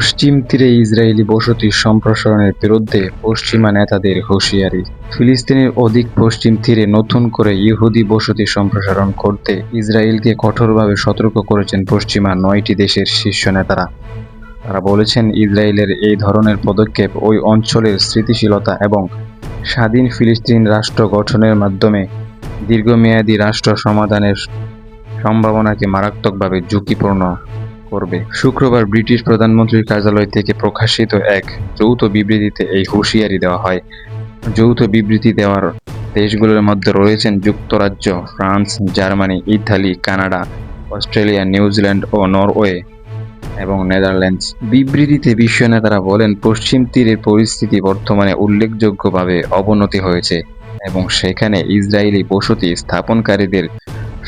পশ্চিম তীরে ইসরায়েলি বসতি সম্প্রসারণের বিরুদ্ধে পশ্চিমা নেতাদের হুঁশিয়ারি। ফিলিস্তিনের অধিক পশ্চিম তীরে নতুন করে ইহুদি বসতি সম্প্রসারণ করতে ইসরায়েলকে কঠোরভাবে সতর্ক করেছেন পশ্চিমা 9টি দেশের শীর্ষ নেতারা। তারা বলেছেন, ইসরায়েলের এই ধরনের পদক্ষেপ ওই অঞ্চলের স্থিতিশীলতা এবং স্বাধীন ফিলিস্তিন রাষ্ট্র গঠনের মাধ্যমে দীর্ঘমেয়াদী রাষ্ট্র সমাধানের সম্ভাবনাকে মারাত্মকভাবে ঝুঁকিপূর্ণ করবে। শুক্রবার ব্রিটিশ প্রধানমন্ত্রীর কার্যালয় থেকে প্রকাশিত এক যৌথ বিবৃতিতে এই হুঁশিয়ারি দেওয়া হয়। যৌথ বিবৃতি দেওয়ার দেশগুলোর মধ্যে রয়েছেন যুক্তরাজ্য, France, Germany, Italy, Canada, Australia, New Zealand ও নরওয়ে এবং নেদারল্যান্ডস। বিবৃতিতে বিশ্ব নেতারা বলেন, পশ্চিম তীরের পরিস্থিতি বর্তমানে উল্লেখযোগ্যভাবে অবনতি হয়েছে এবং সেখানে ইসরায়েলি বসতি স্থাপনকারীদের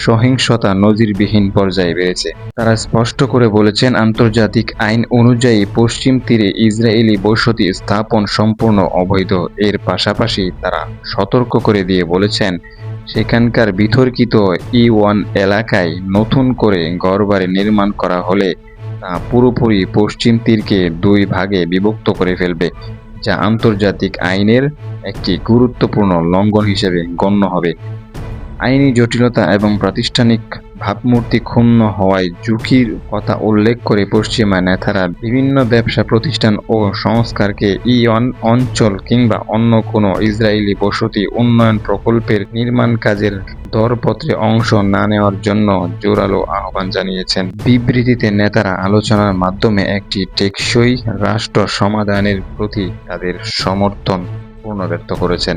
সহিংসতা নজিরবিহীন পর্যায়ে বেড়েছে। তারা স্পষ্ট করে বলেছেন, আন্তর্জাতিক আইন অনুযায়ী পশ্চিম তীরে ইসরায়েলি বসতি স্থাপন সম্পূর্ণ অবৈধ। এর পাশাপাশি তারা সতর্ক করে দিয়ে বলেছেন, সেখানকার বিতর্কিত E1 এলাকায় নতুন করে ঘরবাড়ি নির্মাণ করা হলে তা পুরোপুরি পশ্চিম তীরকে 2 ভাগে বিভক্ত করে ফেলবে, যা আন্তর্জাতিক আইনের একটি গুরুত্বপূর্ণ লঙ্ঘন হিসেবে গণ্য হবে। আইনি জটিলতা এবং প্রাতিষ্ঠানিক ভাবমূর্তি ক্ষুণ্ণ হওয়ায় ঝুঁকির কথা উল্লেখ করে পশ্চিমা নেতারা বিভিন্ন ব্যবসা প্রতিষ্ঠান ও সংস্কারকে E1 অঞ্চল কিংবা অন্য কোনো ইসরায়েলি বসতি উন্নয়ন প্রকল্পের নির্মাণ কাজের দরপত্রে অংশ না নেওয়ার জন্য জোরালো আহ্বান জানিয়েছেন। বিবৃতিতে নেতারা আলোচনার মাধ্যমে একটি টেকসই রাষ্ট্র সমাধানের প্রতি তাদের সমর্থন পুনর্ব্যক্ত করেছেন।